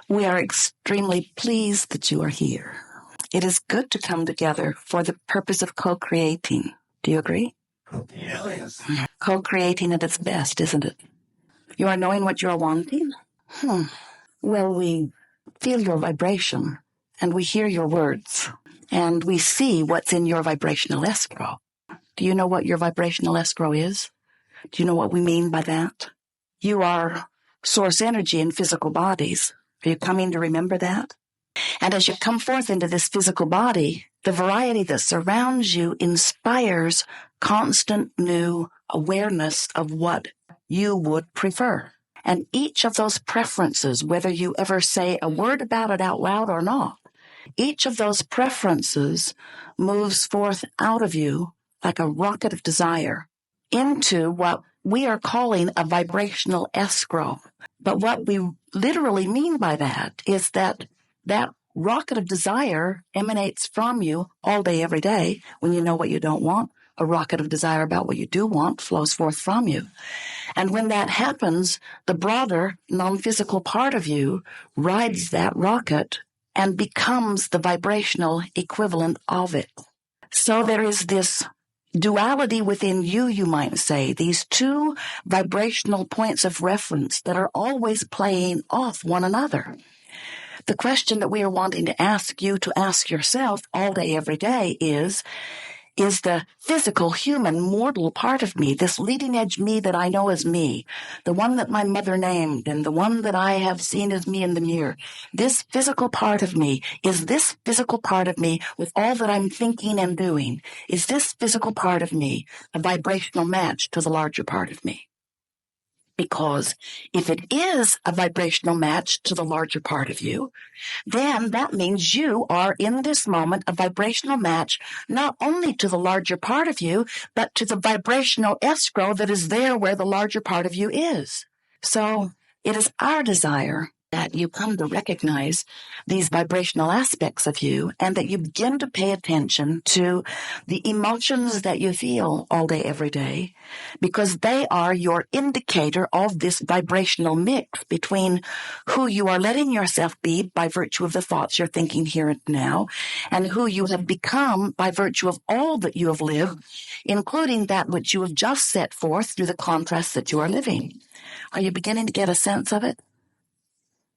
We are extremely pleased that you are here. It is good to come together for the purpose of co-creating. Do you agree? Yes. Co-creating at its best, isn't it? You are knowing what you are wanting? Well, we feel your vibration, and we hear your words, and we see what's in your vibrational escrow. Do you know what your vibrational escrow is? Do you know what we mean by that? You are source energy in physical bodies. Are you coming to remember that? And as you come forth into this physical body, the variety that surrounds you inspires constant new awareness of what you would prefer. And each of those preferences, whether you ever say a word about it out loud or not, each of those preferences moves forth out of you like a rocket of desire into what we are calling a vibrational escrow. But what we literally mean by that is that rocket of desire emanates from you all day, every day. When you know what you don't want, a rocket of desire about what you do want flows forth from you. And when that happens, the broader, non-physical part of you rides that rocket and becomes the vibrational equivalent of it. So there is this duality within you, you might say, these two vibrational points of reference that are always playing off one another. The question that we are wanting to ask you to ask yourself all day, every day is the physical, human, mortal part of me, this leading edge me that I know as me, the one that my mother named and the one that I have seen as me in the mirror, this physical part of me, is this physical part of me with all that I'm thinking and doing, is this physical part of me a vibrational match to the larger part of me? Because if it is a vibrational match to the larger part of you, then that means you are in this moment a vibrational match not only to the larger part of you, but to the vibrational escrow that is there where the larger part of you is. So it is our desire that you come to recognize these vibrational aspects of you and that you begin to pay attention to the emotions that you feel all day, every day, because they are your indicator of this vibrational mix between who you are letting yourself be by virtue of the thoughts you're thinking here and now, and who you have become by virtue of all that you have lived, including that which you have just set forth through the contrast that you are living. Are you beginning to get a sense of it?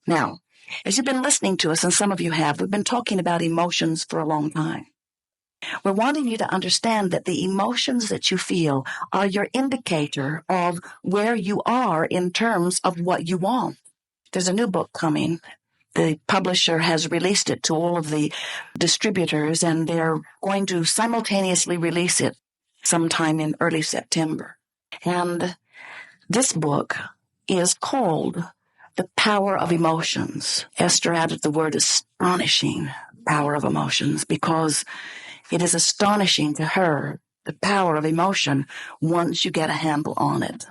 Now, as you've been listening to us, and some of you have, we've been talking about emotions for a long time. We're wanting you to understand that the emotions that you feel are your indicator of where you are in terms of what you want. There's a new book coming. The publisher has released it to all of the distributors, and they're going to simultaneously release it sometime in early September. And this book is called The Power of Emotions. Esther added the word astonishing, power of emotions, because it is astonishing to her, the power of emotion, once you get a handle on it.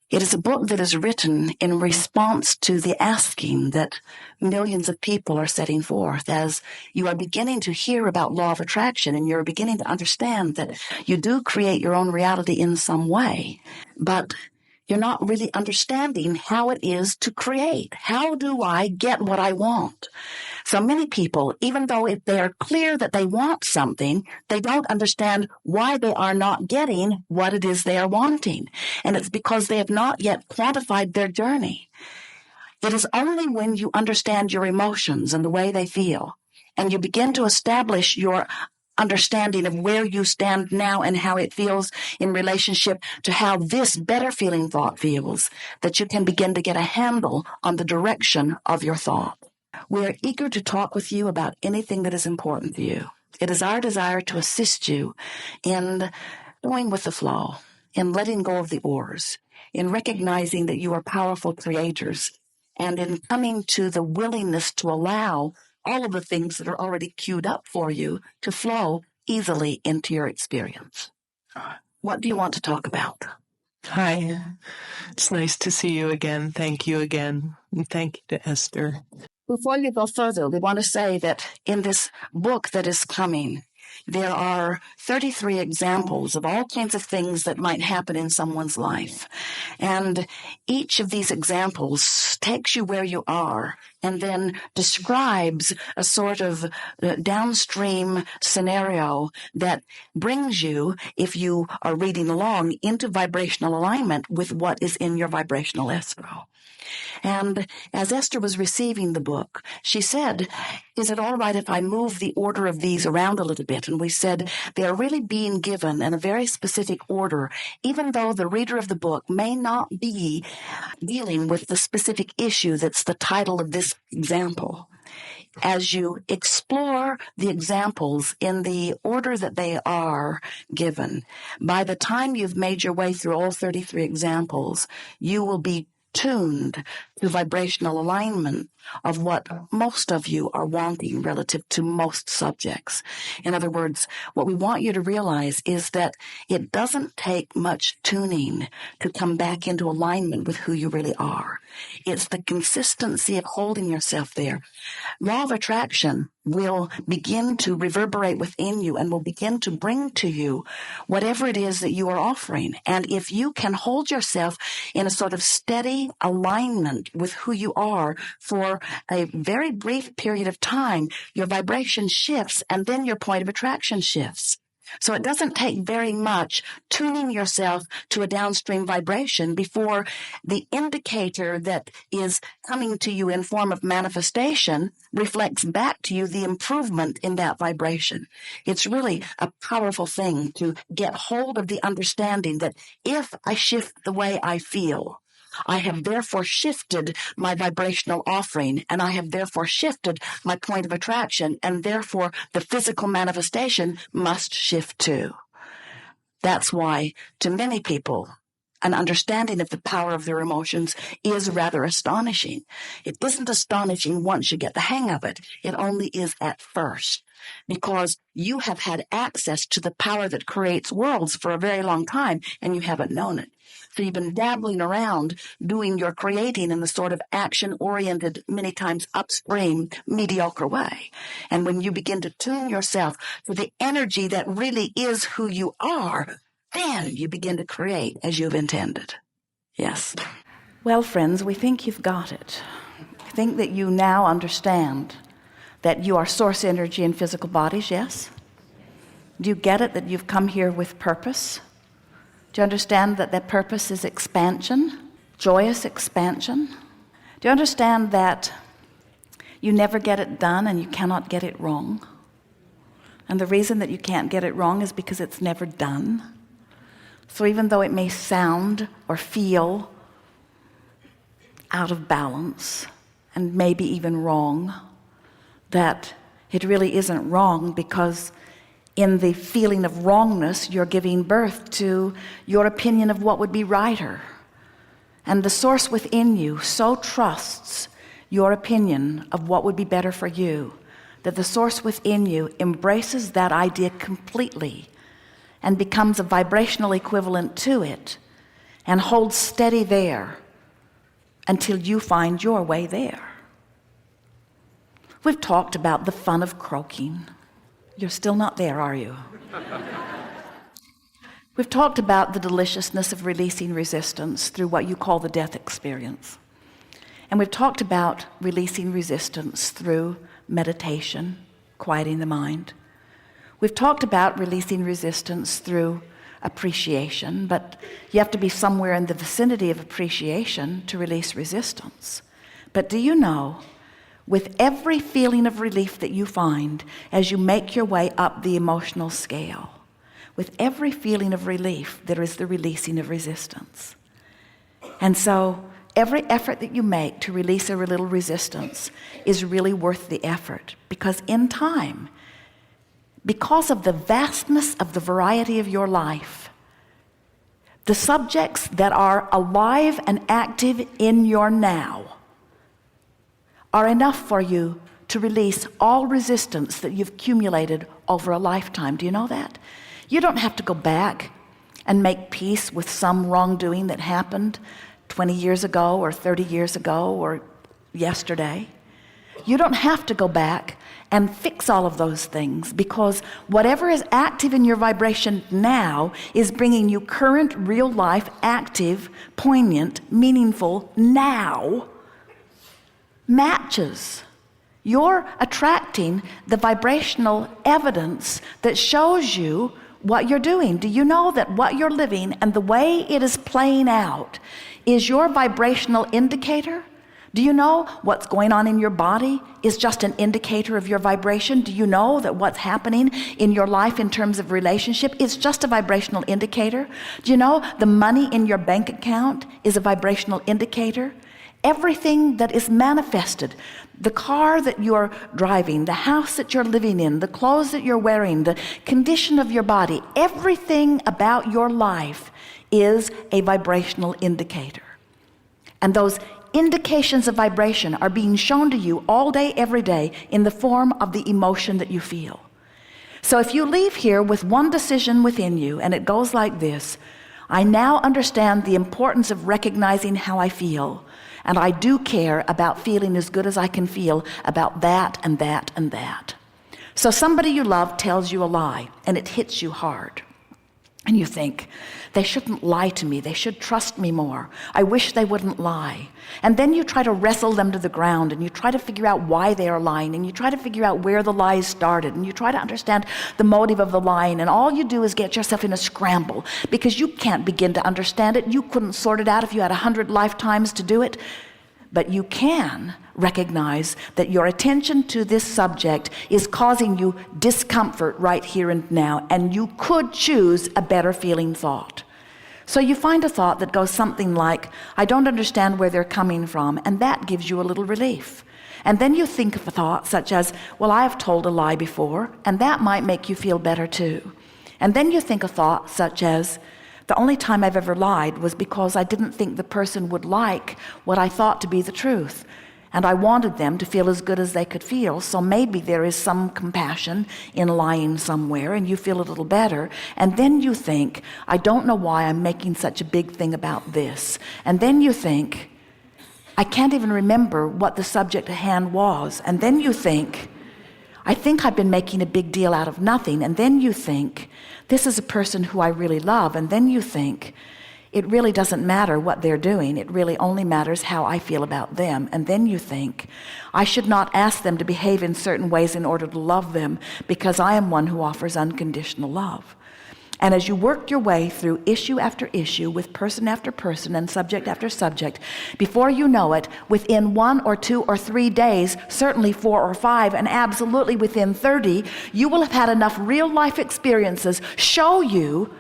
It is a book that is written in response to the asking that millions of people are setting forth as you are beginning to hear about law of attraction and you're beginning to understand that you do create your own reality in some way, but you're not really understanding how it is to create. How do I get what I want? So many people, even though if they are clear that they want something, they don't understand why they are not getting what it is they are wanting. And it's because they have not yet quantified their journey. It is only when you understand your emotions and the way they feel, and you begin to establish your understanding of where you stand now and how it feels in relationship to how this better feeling thought feels, that you can begin to get a handle on the direction of your thought. We are eager to talk with you about anything that is important to you. It is our desire to assist you in going with the flow, in letting go of the oars, in recognizing that you are powerful creators, and in coming to the willingness to allow all of the things that are already queued up for you to flow easily into your experience. What do you want to talk about? Hi. It's nice to see you again. Thank you again. And thank you to Esther. Before you go further, we want to say that in this book that is coming, There are 33 examples of all kinds of things that might happen in someone's life. And each of these examples takes you where you are and then describes a sort of downstream scenario that brings you, if you are reading along, into vibrational alignment with what is in your vibrational escrow. And as Esther was receiving the book, she said, is it all right if I move the order of these around a little bit? And we said, they're really being given in a very specific order, even though the reader of the book may not be dealing with the specific issue that's the title of this example. As you explore the examples in the order that they are given, by the time you've made your way through all 33 examples, you will be tuned to vibrational alignment of what most of you are wanting relative to most subjects. In other words, what we want you to realize is that it doesn't take much tuning to come back into alignment with who you really are. It's the consistency of holding yourself there. Law of attraction will begin to reverberate within you and will begin to bring to you whatever it is that you are offering. And if you can hold yourself in a sort of steady alignment with who you are for a very brief period of time, your vibration shifts and then your point of attraction shifts. So it doesn't take very much tuning yourself to a downstream vibration before the indicator that is coming to you in form of manifestation reflects back to you the improvement in that vibration. It's really a powerful thing to get hold of the understanding that if I shift the way I feel, I have therefore shifted my vibrational offering, and I have therefore shifted my point of attraction, and therefore the physical manifestation must shift too. That's why, to many people, an understanding of the power of their emotions is rather astonishing. It isn't astonishing once you get the hang of it. It only is at first, because you have had access to the power that creates worlds for a very long time, and you haven't known it. So you've been dabbling around doing your creating in the sort of action-oriented, many times upstream, mediocre way. And when you begin to tune yourself to the energy that really is who you are, then you begin to create as you've intended. Yes. Well, friends, we think you've got it. We think that you now understand that you are source energy in physical bodies, yes? Do you get it that you've come here with purpose? Do you understand that that purpose is expansion, joyous expansion? Do you understand that you never get it done and you cannot get it wrong? And the reason that you can't get it wrong is because it's never done. So even though it may sound or feel out of balance and maybe even wrong, that it really isn't wrong, because in the feeling of wrongness, you're giving birth to your opinion of what would be righter. And the source within you so trusts your opinion of what would be better for you, that the source within you embraces that idea completely and becomes a vibrational equivalent to it and holds steady there until you find your way there. We've talked about the fun of croaking. You're still not there, are you? We've talked about the deliciousness of releasing resistance through what you call the death experience. And we've talked about releasing resistance through meditation, quieting the mind. We've talked about releasing resistance through appreciation, but you have to be somewhere in the vicinity of appreciation to release resistance. But do you know, with every feeling of relief that you find as you make your way up the emotional scale, with every feeling of relief, there is the releasing of resistance. And so every effort that you make to release a little resistance is really worth the effort, because in time, because of the vastness of the variety of your life, the subjects that are alive and active in your now are enough for you to release all resistance that you've accumulated over a lifetime. Do you know that? You don't have to go back and make peace with some wrongdoing that happened 20 years ago or 30 years ago or yesterday. You don't have to go back and fix all of those things, because whatever is active in your vibration now is bringing you current, real life, active, poignant, meaningful now matches. You're attracting the vibrational evidence that shows you what you're doing. Do you know that what you're living and the way it is playing out is your vibrational indicator? Do you know what's going on in your body is just an indicator of your vibration? Do you know that what's happening in your life in terms of relationship is just a vibrational indicator? Do you know the money in your bank account is a vibrational indicator? Everything that is manifested, the car that you're driving, the house that you're living in, the clothes that you're wearing, the condition of your body, everything about your life is a vibrational indicator. And those indications of vibration are being shown to you all day, every day, in the form of the emotion that you feel. So if you leave here with one decision within you, and it goes like this: I now understand the importance of recognizing how I feel, and I do care about feeling as good as I can feel about that and that and that. So somebody you love tells you a lie, and it hits you hard. And you think, they shouldn't lie to me. They should trust me more. I wish they wouldn't lie. And then you try to wrestle them to the ground, and you try to figure out why they are lying, and you try to figure out where the lies started, and you try to understand the motive of the lying, and all you do is get yourself in a scramble because you can't begin to understand it. You couldn't sort it out if you had 100 lifetimes to do it. But you can recognize that your attention to this subject is causing you discomfort right here and now, and you could choose a better feeling thought. So you find a thought that goes something like, I don't understand where they're coming from, and that gives you a little relief. And then you think of a thought such as, well, I have told a lie before, and that might make you feel better too. And then you think a thought such as, the only time I've ever lied was because I didn't think the person would like what I thought to be the truth. And I wanted them to feel as good as they could feel. So maybe there is some compassion in lying somewhere, and you feel a little better. And then you think, I don't know why I'm making such a big thing about this. And then you think, I can't even remember what the subject at hand was. And then you think, I think I've been making a big deal out of nothing. And then you think, this is a person who I really love. And then you think, it really doesn't matter what they're doing. It really only matters how I feel about them. And then you think, I should not ask them to behave in certain ways in order to love them, because I am one who offers unconditional love. And as you work your way through issue after issue with person after person and subject after subject, before you know it, within 1 or 2 or 3 days, certainly 4 or 5, and absolutely within 30, you will have had enough real life experiences show you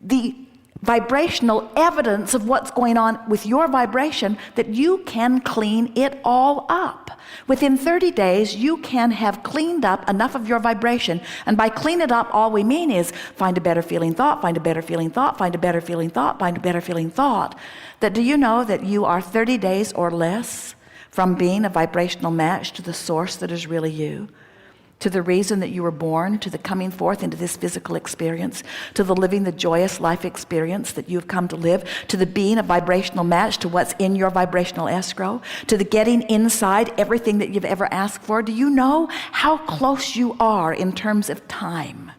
the vibrational evidence of what's going on with your vibration that you can clean it all up. Within 30 days, you can have cleaned up enough of your vibration. And by clean it up, all we mean is find a better feeling thought, find a better feeling thought, find a better feeling thought, find a better feeling thought. That do you know that you are 30 days or less from being a vibrational match to the source that is really you? To the reason that you were born, to the coming forth into this physical experience, to the living the joyous life experience that you've come to live, to the being a vibrational match to what's in your vibrational escrow, to the getting inside everything that you've ever asked for. Do you know how close you are in terms of time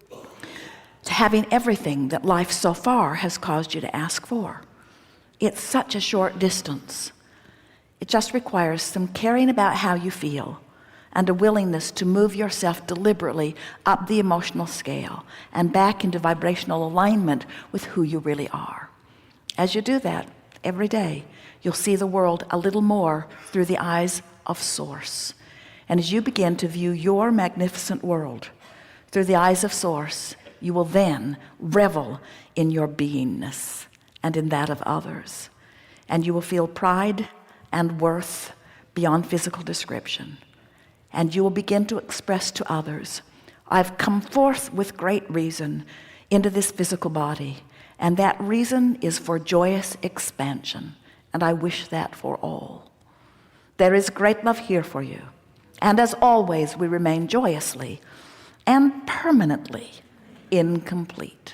to having everything that life so far has caused you to ask for? It's such a short distance. It just requires some caring about how you feel, and a willingness to move yourself deliberately up the emotional scale and back into vibrational alignment with who you really are. As you do that every day, you'll see the world a little more through the eyes of Source. And as you begin to view your magnificent world through the eyes of Source, you will then revel in your beingness and in that of others. And you will feel pride and worth beyond physical description. And you will begin to express to others, I've come forth with great reason into this physical body, and that reason is for joyous expansion, and I wish that for all. There is great love here for you, and as always, we remain joyously and permanently incomplete.